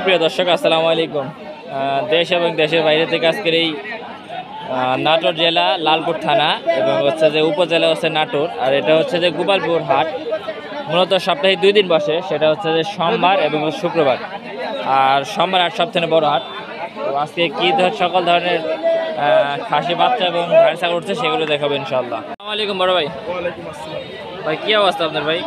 সুপ্রিয় দর্শক আসসালামু আলাইকুম। দেশ এবং দেশের বাইরে থেকে আজকের এই নাটোর জেলা লালপুর থানা এবং হচ্ছে যে উপজেলা হচ্ছে নাটোর, আর এটা হচ্ছে যে গোপালপুর হাট। মূলত সপ্তাহে 2 দিন বসে, সেটা হচ্ছে যে সোমবার এবং শুক্রবার। আর সোমবার হাট সবথেকে বড় হাট। তো আজকে কী সকল ধরনের খাসি বাচ্চা এবং ঘাড় ছাগল উঠছে সেগুলো দেখাবো ইনশাআল্লাহ। আসসালামু আলাইকুম বড় ভাই। ভাই কী অবস্থা আপনার ভাই?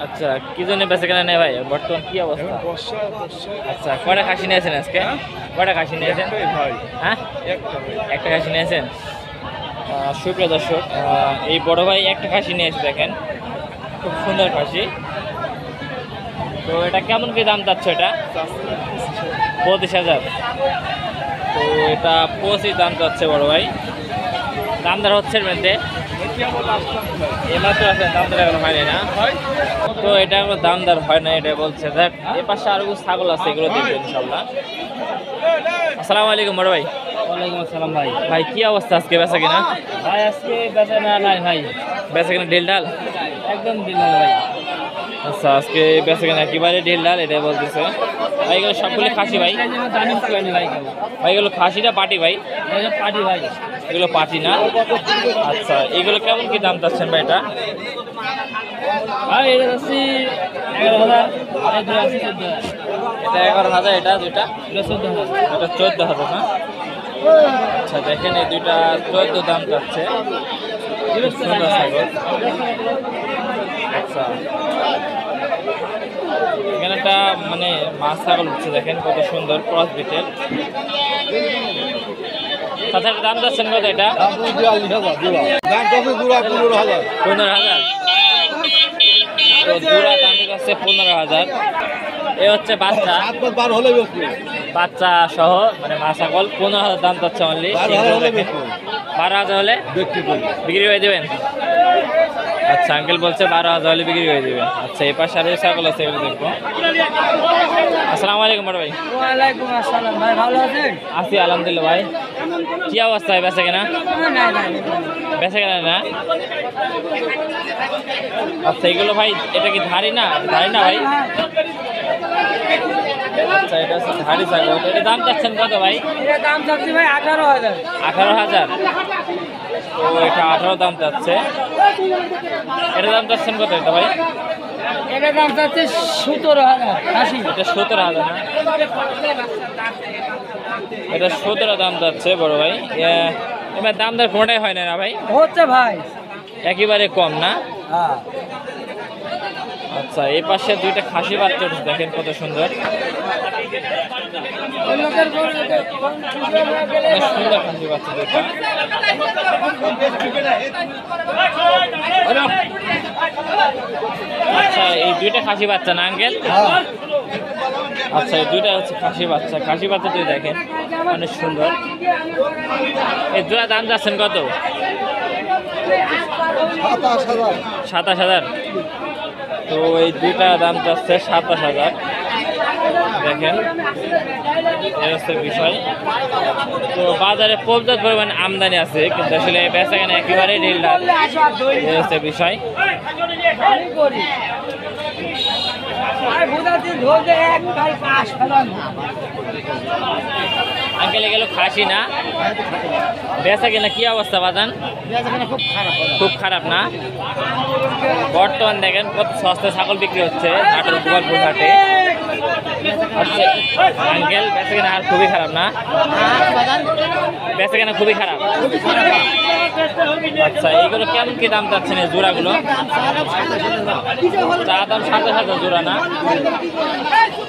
আচ্ছা, কি জন্য বেঁচে কেনা নেই ভাই, বর্তমান কি অবস্থা? আচ্ছা, কয়টা খাসি নিয়েছেন আজকে? কয়টা খাসি নিয়েছেন? হ্যাঁ, একটা খাসি নিয়েছেন। সুপ্রিয় দর্শক, এই বড় ভাই একটা খাসি নিয়েছে, দেখেন খুব সুন্দর খাসি। তো এটা কেমন কি দাম যাচ্ছে? এটা 25,000। তো এটা 25 দাম যাচ্ছে বড় ভাই। দামদার হচ্ছে এর মধ্যে এমাত্র আছে, দামদার এখন হয়নি না। তো এটা কোনো দামদার হয় না, এটা বলছে। দেখ এ পাশে আরো ছাগল আছে, এগুলো দেখবেন ইনশাআল্লাহ। আসসালামু আলাইকুম বড় ভাই। ওয়ালাইকুম আসসালাম ভাই। ভাই কি অবস্থা আজকে বেচা কিনা? ভাই আজকে বেচা না নাই ভাই, বেচা কিনা ঢিল ঢাল? একদম ডিলার ভাই। আচ্ছা, আজকে বেচা কিনা একেবারে ঢিল ঢাল, এটাই বলতেছে ভাই। এগুলো সবগুলো খাসি ভাই? জানি ভাই, ভাই এগুলো খাসিটা পাটি ভাই? পার্টি ভাই, এগুলো পাটি না? আচ্ছা, এগুলো কেমন কি দাম চাচ্ছেন ভাই? এটা ভাই এটা হচ্ছে 11,000, এটা আছে 14,000, এটা 11,000, এটা দুইটা এটা 14,000, এটা 14,000 না? আচ্ছা, দেখেন এই দুইটা 14 দাম চাচ্ছে। খুব সুন্দর ছাগল। আচ্ছা, এখানে একটা মানে মাছ ছাগল উঠছে, দেখেন কত সুন্দর ক্রস বিটের। তাছাড়া দাম যাচ্ছেন কত? এটা 15,000। তো জোড়া দাম যাচ্ছে 15,000। এ হচ্ছে বাচ্চা, বাচ্চা সহ মানে মা ছাগল। 15,000 দাম যাচ্ছে অনলি। 12,000 হলে বিক্রি করে দেবেন? আচ্ছা, আঙ্কেল বলছে 12,000 হলে বিক্রি করে দেবেন। আচ্ছা, এই পাশে আরো ছাগল আছে, এগুলো দেখবো। আসসালামু আলাইকুম বড় ভাই। ওয়ালাইকুম আসসালাম ভাই, ভালো আছেন? আছি আলহামদুলিল্লাহ। ভাই কি অবস্থা, বেচা কেনা? বেচা কেনা না? আচ্ছা, এগুলো ভাই এটা কি ধারি না? ধারি না ভাই? আচ্ছা, এটা হচ্ছে ধারি ছাগল। এটা দাম চাচ্ছেন কত ভাই? এটা দাম চাচ্ছি ভাই 18,000। 18,000? তো এটা 18 দাম চাচ্ছে। এটা দাম চাচ্ছেন কত এটা ভাই? এটা দাম চাচ্ছে 17,000। এটা 17,000 না? এটা 17 দাম যাচ্ছে বড় ভাই। এবার দাম দর কোনটাই হয় না ভাই? হচ্ছে ভাই একেবারে কম না? হ্যাঁ। আচ্ছা, এই পাশে দুইটা খাসি বাচ্চা উঠছে, দেখেন কত সুন্দর। সুন্দর খাসি বাচ্চা দুইটা। আচ্ছা, এই দুইটা খাসি বাচ্চা না আঙ্কেল? আচ্ছা, এই দুইটা হচ্ছে খাসি বাচ্চা। খাসি বাচ্চা দুই দেখেন অনেক সুন্দর। এই দুটা দাম যাচ্ছেন কত? 27,000। তো এই দুইটা দাম যাচ্ছে 27,000। দেখেন এই হচ্ছে বিষয়। তো বাজারে পর্যাপ্ত পরিমাণ আমদানি আছে, কিন্তু আসলে বেচা কেনা একেবারেই ঢিল ঢাল, এই হচ্ছে বিষয়। আঙ্কেল গেল খাসি না? বেচা কেনা কি অবস্থা বাজান? খুব খারাপ না? বর্তমান দেখেন কত সস্তা ছাগল বিক্রি হচ্ছে নাটোর গোপালপুর হাটে। আচ্ছা আঙ্কেল, বেচা কেনা আর খুবই খারাপ না? বেচা কেনা খুবই খারাপ। আচ্ছা, এইগুলো কেমন কি দাম যাচ্ছেন এই জোড়াগুলো? চা দাম 27,000 জোড়া না?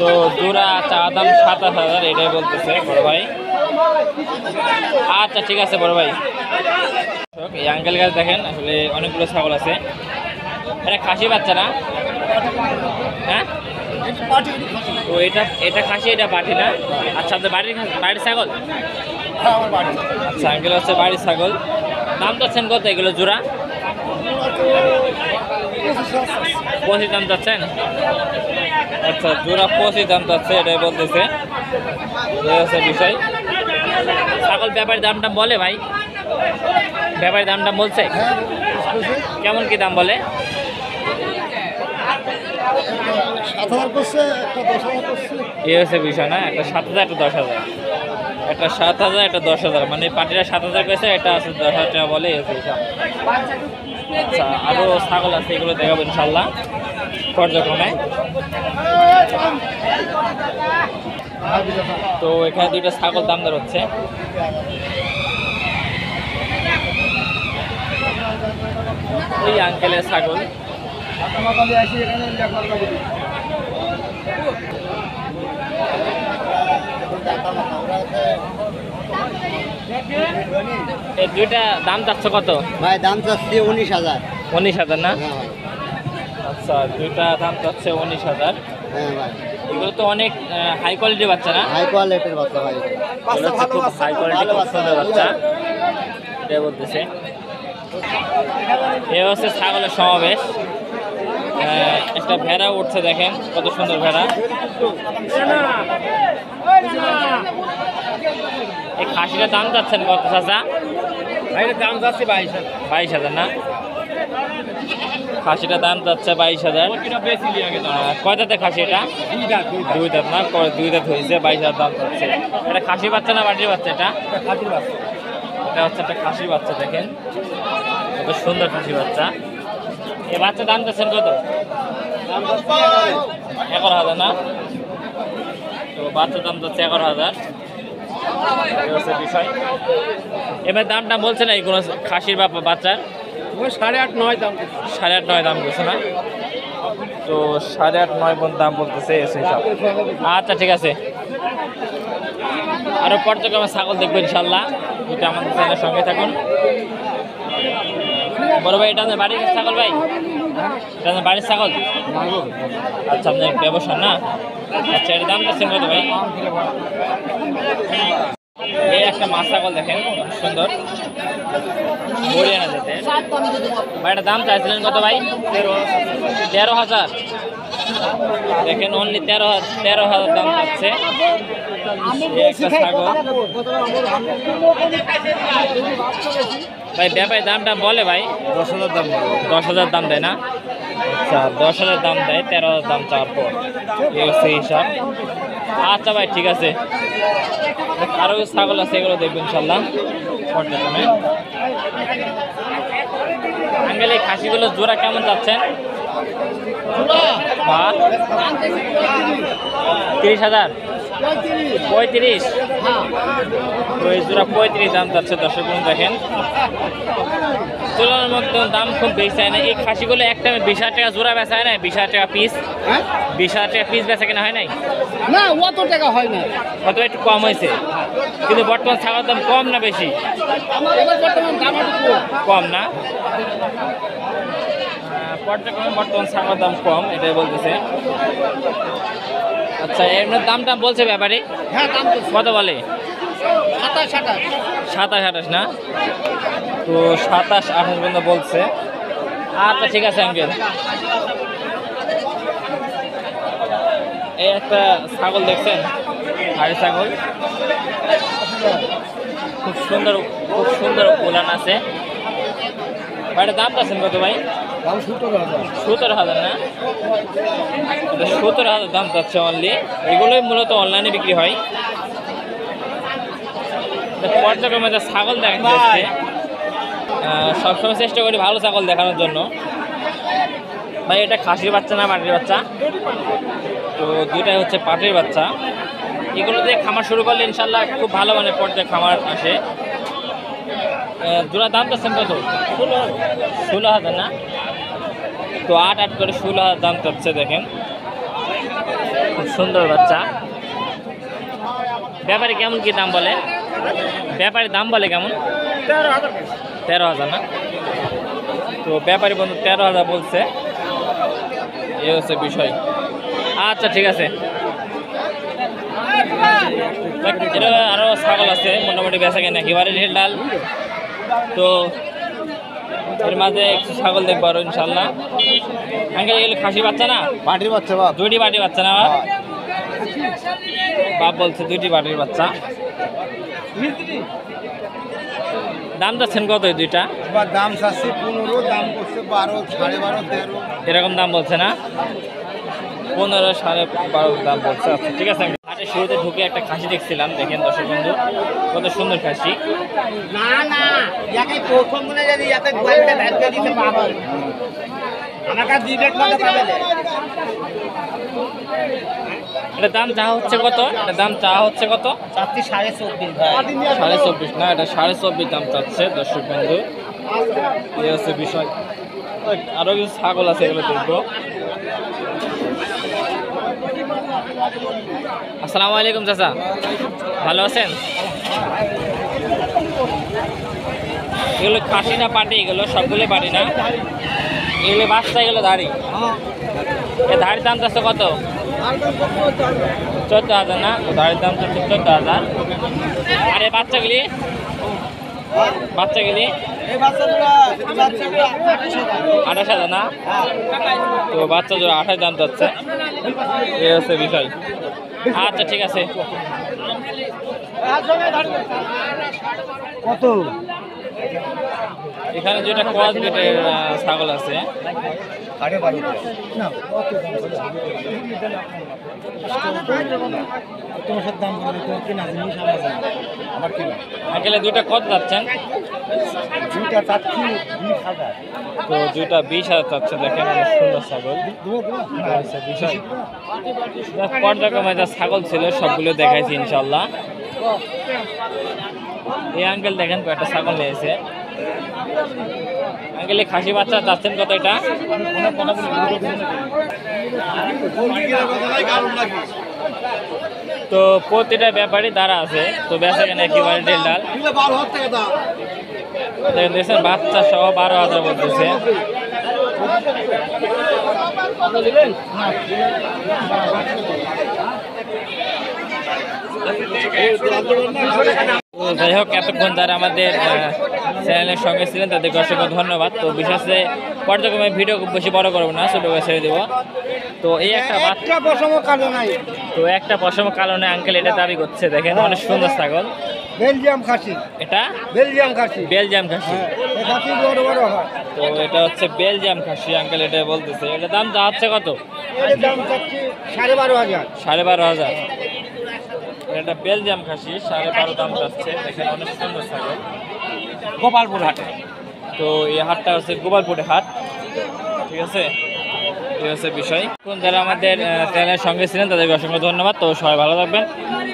তো জোড়া চা দাম 27,000, এটাই বলতেছে বড় ভাই। আচ্ছা ঠিক আছে বড় ভাই। এই আঙ্কেল গাছ দেখেন আসলে অনেকগুলো ছাগল আছে। এটা খাসি বাচ্চা না? হ্যাঁ, তো এটা খাসি, এটা পাঠি না? আচ্ছা, আপনার বাড়ির ছাগল? আচ্ছা, আঙ্কেল হচ্ছে বাড়ির ছাগল। দাম চাচ্ছেন কত এগুলো জোড়া? 25 দাম চাচ্ছেন? আচ্ছা, জোড়া 25 দাম চাচ্ছে, এটাই বলতেছে। এই হচ্ছে বিষয়। ছাগল ব্যাপারী দামটা বলে ভাই? ব্যাপারী দামটা বলছে? কেমন কি দাম বলে? এই হচ্ছে বিষয় না, একটা 7,000 একটা 10,000, একটা 7,000 একটা 10,000, মানে পাটিরা 7,000 করেছে, এটা আছে 10,000 টাকা বলে, এই হচ্ছে হিসাব। আচ্ছা আরও ছাগল আছে, এগুলো দেখাবো ইনশাল্লাহ পর্যায়ক্রমে। তো এখানে দুইটা ছাগল দাম দর হচ্ছে। এই আঙ্কেলের ছাগল। এই দুইটা দাম চাচ্ছ কত ভাই? দাম চাচ্ছি 19,000। 19,000 না? আচ্ছা দুইটা দাম চাচ্ছে 19,000। হ্যাঁ ভাই, এগুলো তো অনেক হাই কোয়ালিটির বাচ্চা না? হাই কোয়ালিটির বাচ্চা ভাই। এগুলো হচ্ছে খুব হাই কোয়ালিটি, খুব সুন্দর বাচ্চা, এটাই বলতেছে। এ হচ্ছে ছাগলের সমাবেশ। একটা ভেড়া উঠছে, দেখেন কত সুন্দর ভেড়া। এই খাসিটার দাম যাচ্ছেন কত চাচা? দাম যাচ্ছে 22,000 না? খাসিটার দাম যাচ্ছে 22,000। কয় দাঁতের খাসি এটা? 2 দাঁত না? 2 দাঁত হয়েছে, 22,000 দাম যাচ্ছে। এটা খাসি বাচ্চা না বাটির বাচ্চা? এটা এটা হচ্ছে একটা খাসির বাচ্চা, দেখেন কত সুন্দর খাসি বাচ্চা। এ বাচ্চা দাম যাচ্ছেন কত? 11,000 না? তো বাচ্চার দাম যাচ্ছে 11,000, এই হচ্ছে বিষয়। এবার দামটা বলছে না এই কোনো খাসির বা বাচ্চার? 8.5-9 দাম। 8.5-9 দাম বলছে না? তো 8.5-9 দাম বলতেছে, সেই সব। আচ্ছা ঠিক আছে, আরও পর্যায়ক্রমে ছাগল দেখবো ইনশাল্লাহ, এটা আমাদের চ্যানেলের সঙ্গে থাকুন। বড় ভাই এটা আপনার বাড়ির ছাগল? ভাই এটা আপনার বাড়ির ছাগল? আচ্ছা আপনার ব্যবসা না? আচ্ছা এর দাম যাচ্ছেন কত ভাই? এই একটা মাছ ছাগল দেখেন সুন্দর, হরিয়ানা যেতে। ভাই এটা দাম চাইছিলেন কত ভাই? 13,000। দেখেন অনলি 13,000 দাম যাচ্ছে একটা ছাগল। ভাই ব্যাপারী দামটা বলে ভাই? 10,000 দাম। 10,000 দাম দেয় না? আচ্ছা 10,000 দাম দেয়, 13,000 দাম চাওয়ার পর, এই হচ্ছে হিসাব। আচ্ছা ভাই ঠিক আছে, আরও ছাগল আছে, এগুলো দেখবেন ইনশাল্লাহ পর্যায়ক্রমে। আঙ্কেল এই খাসিগুলো জোড়া কেমন চাচ্ছেন? 30,000? 35? ওই জোড়া 35 দাম যাচ্ছে, দর্শক দেখেন তুলনার মধ্যে দাম খুব বেশি হয় না। এই খাসিগুলো একটা 20,000 টাকা জোড়া বেচা হয় না? 20,000 টাকা পিস? 20,000 টাকা পিস বেচা কেনা হয় নাই? না অত টাকা হয় না, কত একটু কম হয়েছে, কিন্তু বর্তমান ছাগলের দাম কম না বেশি? বর্তমান দাম কম না? পর্যায়ক্রমে বর্তমান ছাগলের দাম কম, এটাই বলতেছে। আচ্ছা এমনি দামটা বলছে ব্যাপারে? হ্যাঁ দাম কত বলে? 27-28 না? তো 27-28 পর্যন্ত বলছে। আচ্ছা ঠিক আছে আঙ্কেল। এই একটা ছাগল দেখছেন, হাড়ি ছাগল, খুব সুন্দর উলান আছে। ভাইটার দাম পাচ্ছেন কত ভাই? 17,000 না? 17,000 দাম পাচ্ছে অনলি। এগুলোই মূলত অনলাইনে বিক্রি হয়। পর্যায়ক্রমে যা ছাগল দেখা যাচ্ছে, সবসময় চেষ্টা করি ভালো ছাগল দেখানোর জন্য। ভাই এটা খাসির বাচ্চা না পাটির বাচ্চা? তো দুইটাই হচ্ছে পাটির বাচ্চা। এগুলো দিয়ে খামার শুরু করলে ইনশাল্লাহ খুব ভালো মানে পর্যায়ে খামার আসে। জোড়া দাম চাচ্ছেন কত? 16,000 না? তো 8 করে 16,000 দাম চাচ্ছে, দেখেন খুব সুন্দর বাচ্চা। ব্যাপারে কেমন কি দাম বলে? ব্যাপারে দাম বলে কেমন? 13,000 না? তো ব্যাপারী বন্ধু 13,000 বলছে, এই হচ্ছে বিষয়। আচ্ছা ঠিক আছে, আরো ছাগল আছে মোটামুটি বেচা কেনা একেবারে ঢেল ডাল। তো এর মাঝে একটু ছাগল দেখবো আরো ইনশাল্লাহ। আঙ্কেল এগুলো খাসি বাচ্চা না? বাটির বাচ্চা বাপ। দুইটি বাটির বাচ্চা না? বাপ বলছে দুইটি বাটির বাচ্চা। দাম যাচ্ছেন কত এই দুইটা? দাম চাচ্ছি 15, দাম করছে 12, 12.5, 13 এরকম দাম বলছে না? 15 12.5 দাম বলছে। আচ্ছা ঠিক আছে, হাটের শুরুতে ঢুকে একটা খাসি দেখছিলাম, দেখেন দর্শক বন্ধু কত সুন্দর খাসি। না না ইয়াকে প্রথম মনে যদি ইয়াকে গোয়ালটা ধারকে দিতে পাবো আমাকে 2 রেট মধ্যে পাবে না। এটা দাম চা হচ্ছে কত? এটা দাম চা হচ্ছে কত? চাচ্ছি 24.5 ভাই। 24.5 না, এটা 24.5 দাম চাচ্ছে দর্শক বন্ধু। এই হচ্ছে বিষয়। আরো কিছু ছাগল আছে, এগুলো দেখবো। আসসালামু আলাইকুম চাচা, ভালো আছেন? এগুলো খাসি না পাটি? এগুলো সবগুলো পাটি না? এগুলো বাচ্চা, এগুলো দাড়ি। এ ধাড়ির দাম চাচ্ছে কত? 14,000 না? তো ধাড়ির দাম চাচ্ছে 14,000। আর এই বাচ্চাগুলি? বাচ্চাগুলি 28,000 না? তো বাচ্চা জোড়া 28 দাম চাচ্ছে। এই হচ্ছে বিষয়। আচ্ছা ঠিক আছে। কত? এখানে যেটা ক্রস গেটের ছাগল আছে, তোমার সাথে দাম বলে তোমার কেনা জিনিস আমার কিনা আঙ্কেলে দুইটা কত যাচ্ছেন? 2টা চাচ্ছি 20,000। তো দুইটা 20,000 চাচ্ছে। দেখেন অনেক সুন্দর ছাগল। আচ্ছা, বিষয় পর্যায়ক্রমে যা ছাগল ছিল সবগুলো দেখাইছি ইনশাল্লাহ। এই আঙ্কেল দেখেন কয়েকটা ছাগল নিয়েছে। আঙ্কেল এই খাসি বাচ্চা চাচ্ছেন কত এটা? তো প্রতিটা ব্যাপারই দ্বারা আছে, তো বেচা কেন একেবারে ডেল ডাল। দেখছেন বাচ্চা সহ 12,000 বলতেছে। তো যাই হোক, এতক্ষণ যারা আমাদের চ্যানেলের সঙ্গে ছিলেন তাদেরকে অসংখ্য ধন্যবাদ। তো বিশেষ করে পর্যায়ক্রমে ভিডিও খুব বেশি বড় করবো না, ছোটো করে ছেড়ে দেবো। তো এই একটা বাচ্চা পশম কালো নাই। তো একটা পশম কারণে আঙ্কেল এটা দাবি করছে। দেখেন অনেক সুন্দর ছাগল। বেলজিয়াম খাসি। এটা বেলজিয়াম খাসি। বেলজিয়াম খাসি। এই খাসি বড় বড় হয়। তো এটা হচ্ছে বেলজিয়াম খাসি, আঙ্কেল এটা বলতেছে। এটা দাম যা হচ্ছে কত? এর দাম চাচ্ছি 12,500। 12,500। এটা বেলজিয়াম খাসি, 12,500 দাম যাচ্ছে। দেখেন অনেক সুন্দর ছাগল। গোপালপুর হাটে। তো এই হাটটা হচ্ছে গোপালপুরের হাট, ঠিক আছে? এই হচ্ছে বিষয়। এখন যারা আমাদের চ্যানেলের সঙ্গে ছিলেন তাদেরকে অসংখ্য ধন্যবাদ। তো সবাই ভালো থাকবেন।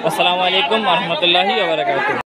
আসসালামু আলাইকুম ওয়া রাহমাতুল্লাহি ওয়া বারাকাতুহু।